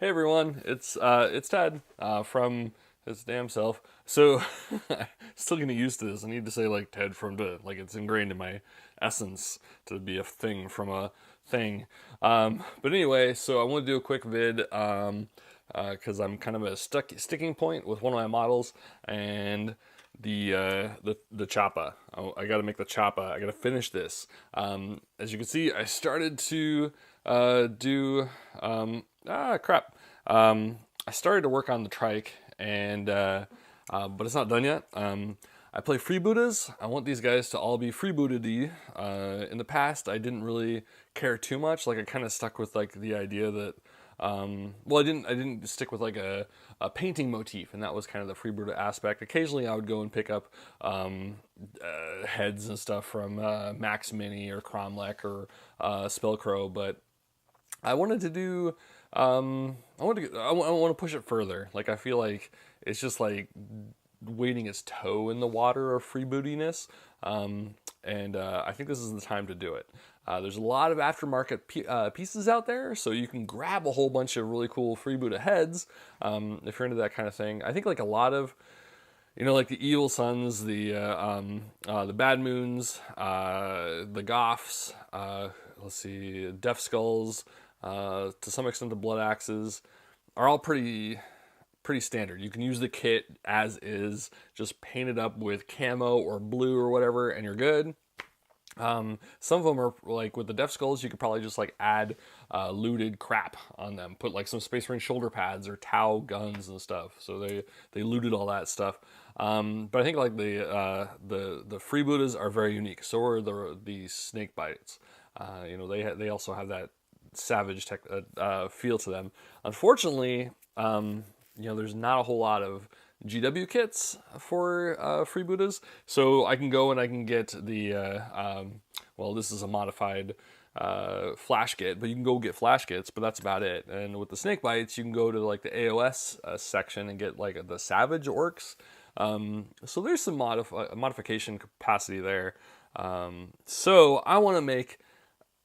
Hey everyone, it's Ted from his damn self. So still getting used to this. I need to say like Ted from the like it's ingrained in my essence to be a thing from a thing. But anyway, so I want to do a quick vid because I'm kind of a sticking point with one of my models and the choppa. I got to make the choppa. I got to finish this. As you can see, I started to do crap. I started to work on the trike, and but it's not done yet. I play freebooters. I want these guys to all be freebooted-y. In the past, I didn't really care too much. Like I kind of stuck with like the idea that well, I didn't stick with like a painting motif, and that was kind of the freebooter aspect. Occasionally, I would go and pick up heads and stuff from Max Mini or Cromlech or Spellcrow, but I wanted to do. I want to push it further. Like I feel like it's just like wading its toe in the water of freebootiness, and I think this is the time to do it. There's a lot of aftermarket pieces out there, so you can grab a whole bunch of really cool freebooter heads if you're into that kind of thing. I think like a lot of like the Evil Suns, the Bad Moons, the Goths, let's see, Death Skulls, to some extent the Blood Axes, are all pretty standard. You can use the kit as is, just paint it up with camo or blue or whatever, and you're good. Some of them are like with the Death Skulls, you could probably just like add looted crap on them, put like some Space Marine shoulder pads or Tau guns and stuff. So they looted all that stuff. But I think like the freebooters are very unique. So are the snake bites. They also have that savage feel to them. Unfortunately, there's not a whole lot of GW kits for freebooters, so I can go and I can get the well, this is a modified flash kit, but you can go get flash kits, but that's about it. And with the snake bites, you can go to like the AOS section and get like the savage orcs. So there's some modification capacity there. So I want to make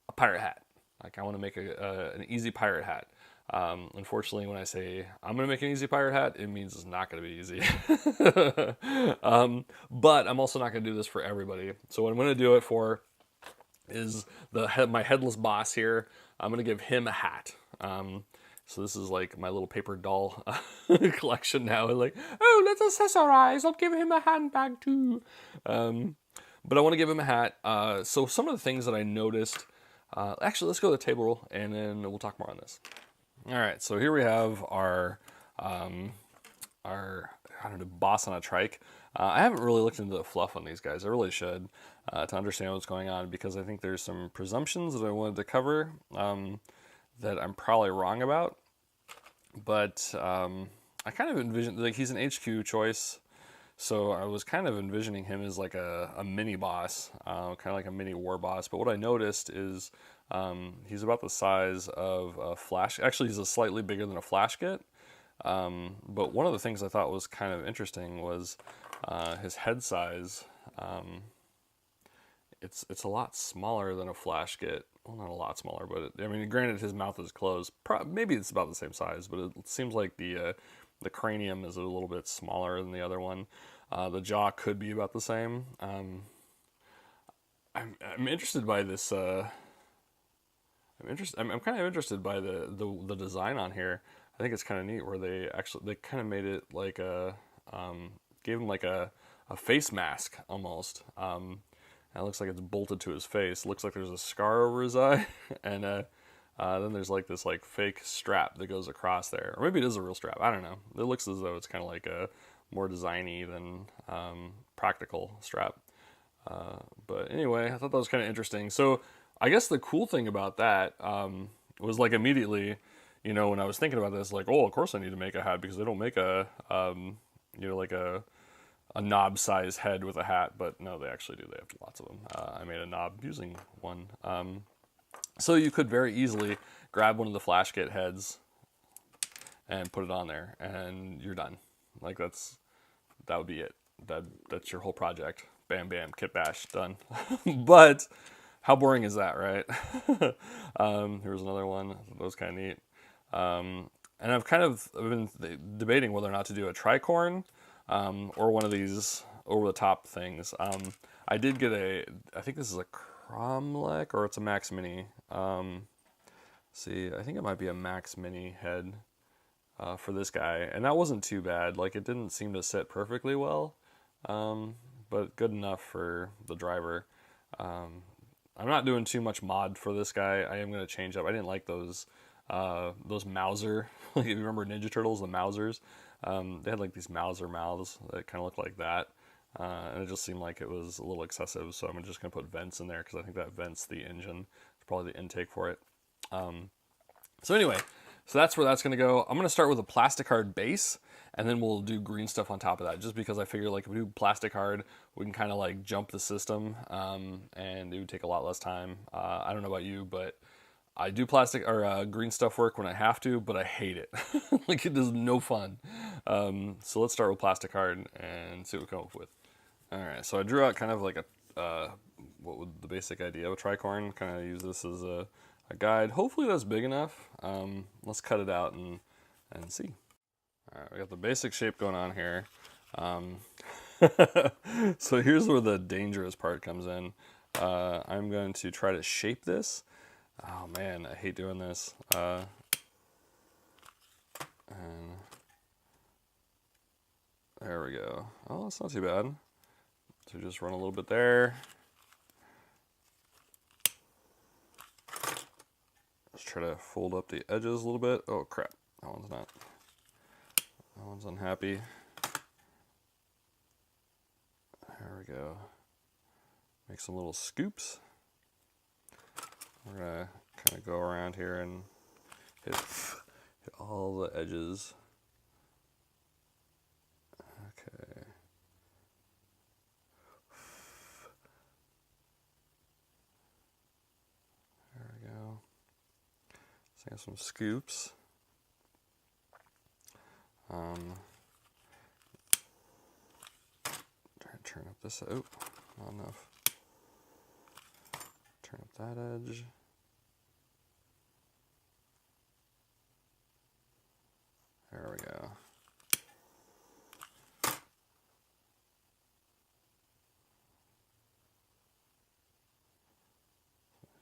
a pirate hat. Like I want to make an easy pirate hat. Unfortunately, when I say I'm going to make an easy pirate hat, it means it's not going to be easy. But I'm also not going to do this for everybody. So what I'm going to do it for is my headless boss here. I'm going to give him a hat. So this is like my little paper doll collection now. Like, oh, let's accessorize. I'll give him a handbag too. But I want to give him a hat. So some of the things that I noticed. Actually, let's go to the table and then we'll talk more on this. All right, so here we have our I don't know, boss on a trike. I haven't really looked into the fluff on these guys. I really should to understand what's going on, because I think there's some presumptions that I wanted to cover that I'm probably wrong about. But I kind of envisioned like he's an HQ choice, so I was kind of envisioning him as like a mini boss, kind of like a mini war boss. But what I noticed is he's about the size of a flash. Actually, he's slightly bigger than a flash kit. But one of the things I thought was kind of interesting was his head size. It's a lot smaller than a flash kit. Well, not a lot smaller, but I mean, granted, his mouth is closed. Maybe it's about the same size, but it seems like the cranium is a little bit smaller than the other one. The jaw could be about the same. I'm interested by this. I'm kind of interested by the design on here. I think it's kind of neat where they kind of made it like gave him like a face mask almost. And it looks like it's bolted to his face. It looks like there's a scar over his eye, and then there's like this like fake strap that goes across there, or maybe it is a real strap. I don't know. It looks as though it's kind of like a more designy than practical strap. But anyway, I thought that was kind of interesting. So I guess the cool thing about that was like immediately, when I was thinking about this, like, oh, of course I need to make a hat because they don't make a like a knob size head with a hat, but no, they actually do. They have lots of them. I made a knob using one. So you could very easily grab one of the flash kit heads and put it on there, and you're done. Like that would be it. That's your whole project. Bam, bam, kit bash, done. But how boring is that, right? Here's another one. That was kind of neat. and I've been debating whether or not to do a tricorn or one of these over the top things. I did get I think this is a cromlech or it's a Max Mini. See, I think it might be a Max Mini head for this guy, and that wasn't too bad. Like, it didn't seem to sit perfectly well, but good enough for the driver. I'm not doing too much mod for this guy. I am going to change up. I didn't like those Mauser. Like, if you remember Ninja Turtles, the Mausers, they had like these Mauser mouths that kind of looked like that, and it just seemed like it was a little excessive. So I'm just going to put vents in there because I think that vents the engine. It's probably the intake for it. So anyway, so that's where that's going to go. I'm going to start with a plasticard base, and then we'll do green stuff on top of that, just because I figure like if we do plasticard, we can kind of like jump the system, and it would take a lot less time. I don't know about you, but I do plastic or green stuff work when I have to, but I hate it. Like, it is no fun. So let's start with plasticard and see what we come up with. All right, so I drew out kind of like what would the basic idea of a tricorn. Kind of use this as a guide. Hopefully that's big enough. Let's cut it out and see. All right, we got the basic shape going on here. So here's where the dangerous part comes in. I'm going to try to shape this. Oh man, I hate doing this. And there we go. Oh, that's not too bad. So just run a little bit there. Let's try to fold up the edges a little bit. Oh crap, that one's not. That one's unhappy. There we go. Make some little scoops. We're gonna kind of go around here and hit all the edges. Okay. There we go. Let's have some scoops. Try to turn up this. Oh, not enough. Turn up that edge. There we go.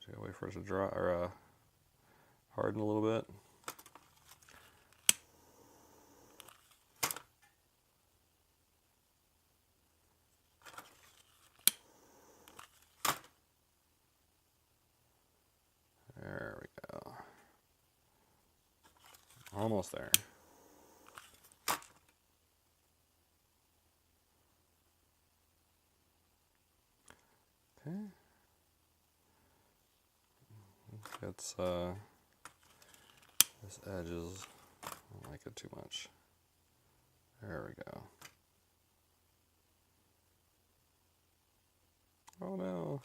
Just wait for it to dry or harden a little bit. There we go. Almost there. Okay. It's this edge is, I don't like it too much. There we go. Oh no.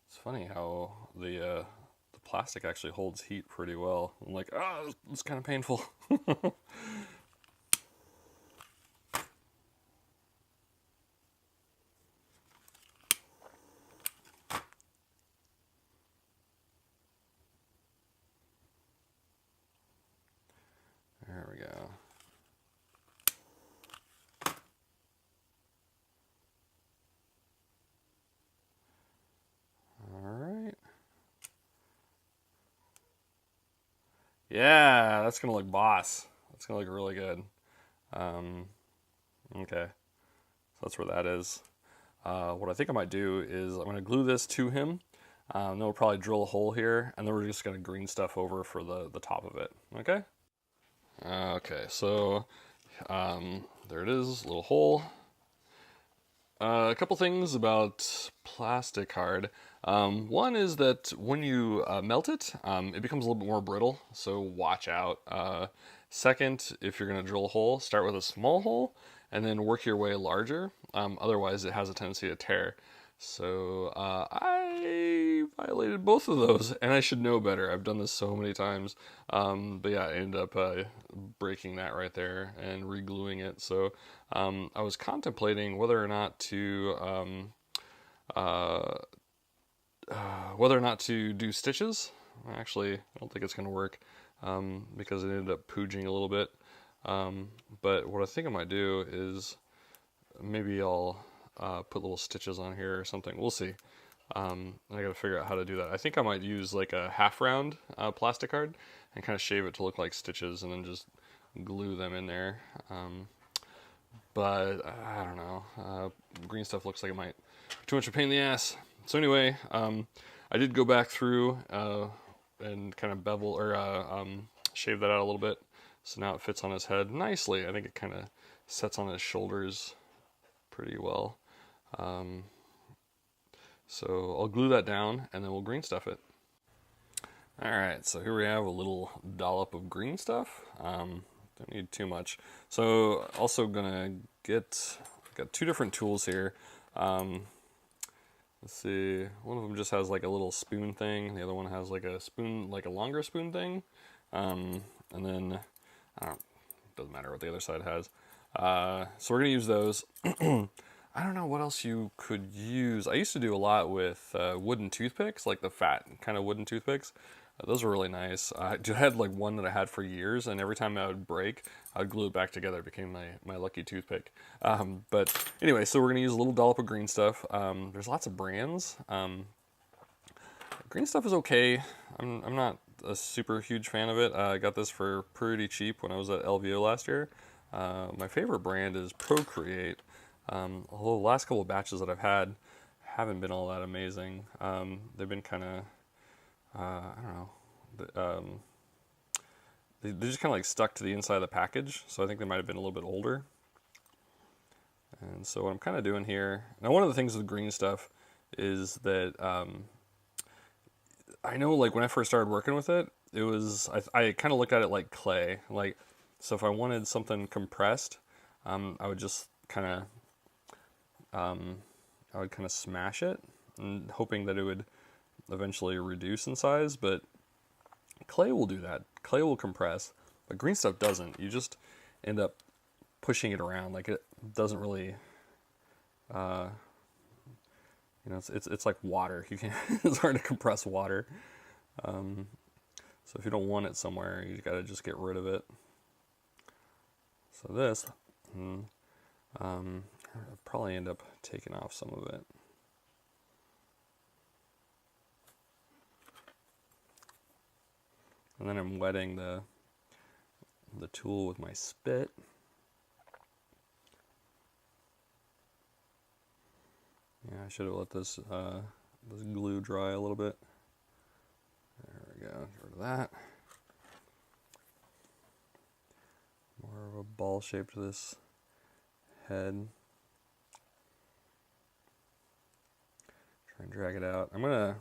It's funny how the plastic actually holds heat pretty well. I'm like, it's kind of painful. There we go. All right. Yeah, that's gonna look boss. That's gonna look really good. Okay, so that's where that is. What I think I might do is I'm gonna glue this to him. Then we'll probably drill a hole here, and then we're just gonna green stuff over for the top of it. Okay. Okay, so there it is, little hole. A couple things about plasticard. One is that when you melt it, it becomes a little bit more brittle, so watch out. Second, if you're going to drill a hole, start with a small hole and then work your way larger. Otherwise, it has a tendency to tear. So I violated both of those, and I should know better. I've done this so many times. But yeah, I ended up breaking that right there and re-gluing it. So I was contemplating whether or not to whether or not to do stitches. Actually, I don't think it's going to work because it ended up pooging a little bit. But what I think I might do is maybe I'll put little stitches on here or something. We'll see. I gotta figure out how to do that. I think I might use like a half round plasticard and kind of shave it to look like stitches and then just glue them in there. But I don't know. Green stuff looks like it might be too much of a pain in the ass. So anyway, I did go back through and kind of bevel or shave that out a little bit. So now it fits on his head nicely. I think it kind of sets on his shoulders pretty well. So I'll glue that down and then we'll green stuff it. Alright, so here we have a little dollop of green stuff. Don't need too much. So also gonna got two different tools here. Let's see, one of them just has like a little spoon thing. The other one has like a spoon, like a longer spoon thing. And then, doesn't matter what the other side has. So we're gonna use those. I don't know what else you could use. I used to do a lot with wooden toothpicks, like the fat kind of wooden toothpicks. Those were really nice. I had like one that I had for years, and every time I would break, I'd glue it back together. It became my lucky toothpick. But anyway, so we're going to use a little dollop of green stuff. There's lots of brands. Green stuff is okay. I'm not a super huge fan of it. I got this for pretty cheap when I was at LVO last year. My favorite brand is Procreate. Although the last couple of batches that I've had haven't been all that amazing. They've been kind of, I don't know, they just kind of like stuck to the inside of the package, so I think they might have been a little bit older. And so what I'm kind of doing here, now one of the things with green stuff is that I know like when I first started working with it, it was, I kind of looked at it like clay. Like, so if I wanted something compressed, I would just kind of smash it and hoping that it would eventually reduce in size, but clay will do that. Clay will compress, but green stuff doesn't. You just end up pushing it around. Like it doesn't really, it's like water. You can it's hard to compress water. So if you don't want it somewhere, you gotta just get rid of it. So this, I'll probably end up taking off some of it. And then I'm wetting the tool with my spit. Yeah, I should have let this glue dry a little bit. There we go, get rid of that. More of a ball shape to this head. Try and drag it out. I'm gonna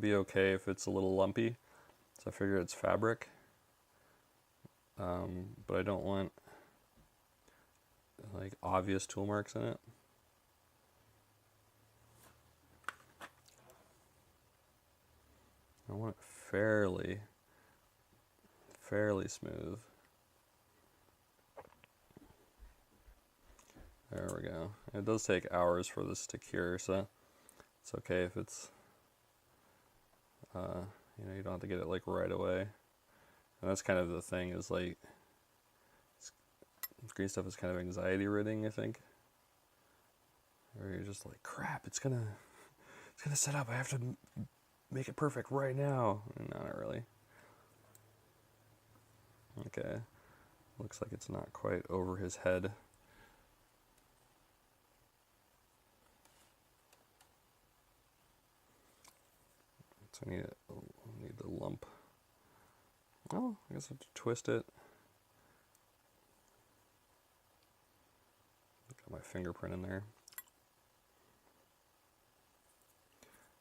be okay if it's a little lumpy. So I figure it's fabric, but I don't want like obvious tool marks in it. I want it fairly smooth. There we go. It does take hours for this to cure, so it's okay if it's you don't have to get it like right away. And that's kind of the thing, is like green stuff is kind of anxiety ridding, I think. Or you're just like, crap, it's gonna set up. I have to make it perfect right now. And not really. Okay. Looks like it's not quite over his head. So I need the lump. Oh, I guess I have to twist it. Got my fingerprint in there.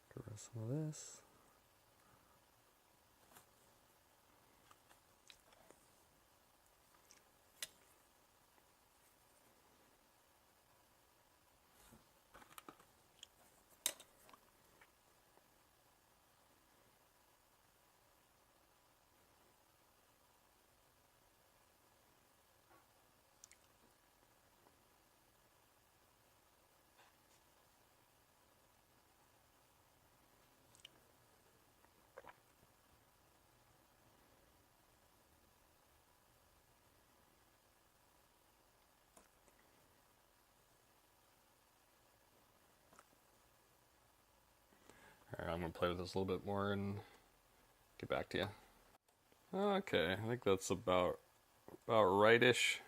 Get rid of some of this. Alright, I'm going to play with this a little bit more and get back to you. Okay, I think that's about right-ish.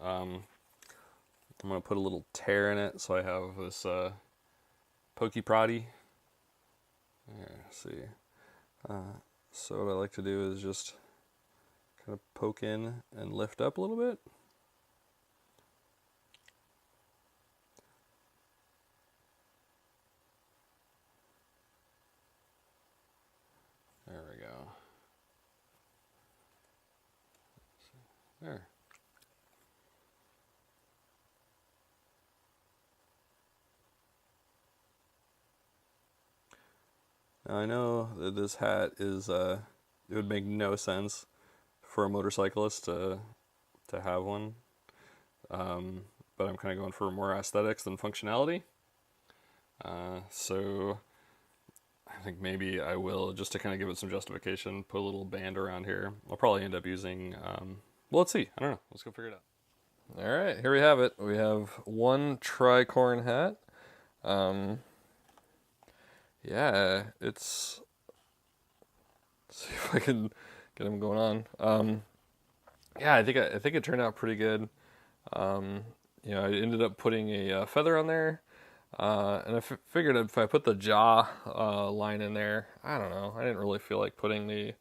I'm going to put a little tear in it so I have this pokey proddy. Let's see. So what I like to do is just kind of poke in and lift up a little bit. There we go. There. Now I know that this hat is, it would make no sense for a motorcyclist to have one, but I'm kind of going for more aesthetics than functionality. So I think maybe I will, just to kind of give it some justification, put a little band around here. I'll probably end up using, well, let's see. I don't know. Let's go figure it out. All right, here we have it. We have one tricorn hat. Yeah, let's see if I can get them going on. Yeah, I think it turned out pretty good. You know, I ended up putting a feather on there, and I figured if I put the jaw line in there, I don't know. I didn't really feel like putting the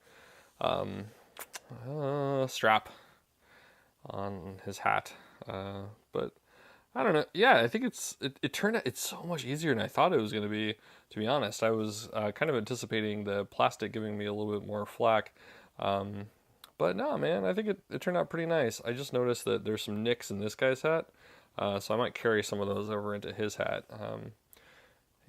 strap on his hat, but I don't know. Yeah, I think it turned out it's so much easier than I thought it was going to be. To be honest, I was kind of anticipating the plastic giving me a little bit more flack, but no, man, I think it turned out pretty nice. I just noticed that there's some nicks in this guy's hat, so I might carry some of those over into his hat.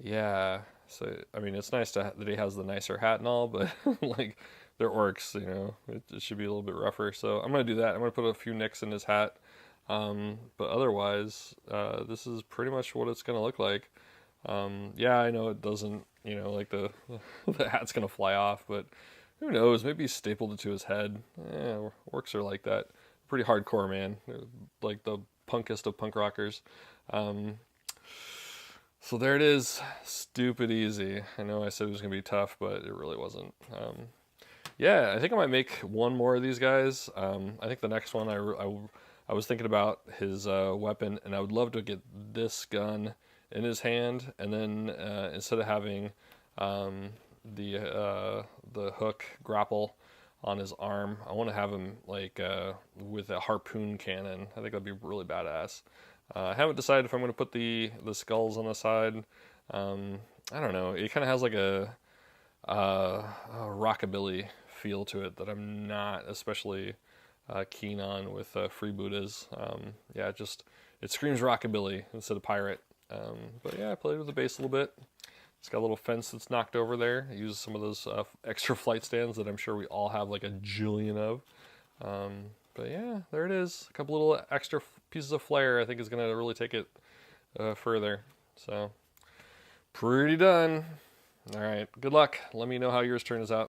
Yeah, so I mean, it's nice that he has the nicer hat and all, but like they're orcs, you know, it should be a little bit rougher. So I'm gonna do that. I'm gonna put a few nicks in his hat. But otherwise, this is pretty much what it's gonna look like. Yeah, I know it doesn't, you know, like the hat's gonna fly off, but who knows? Maybe he stapled it to his head. Yeah, orcs are like that. Pretty hardcore, man. They're like the punkest of punk rockers. So there it is. Stupid easy. I know I said it was gonna be tough, but it really wasn't. Yeah, I think I might make one more of these guys. I think the next one I was thinking about his weapon, and I would love to get this gun in his hand, and then instead of having the hook grapple on his arm, I want to have him like with a harpoon cannon. I think that'd be really badass. I haven't decided if I'm going to put the skulls on the side. I don't know. It kind of has like a rockabilly feel to it that I'm not especially keen on with freebooters. Yeah, it screams rockabilly instead of pirate. But yeah, I played with the base a little bit. It's got a little fence that's knocked over there. I use some of those extra flight stands that I'm sure we all have like a jillion of. But yeah, there it is. A couple little extra pieces of flair I think is going to really take it further. So, pretty done. All right, good luck. Let me know how yours turns out.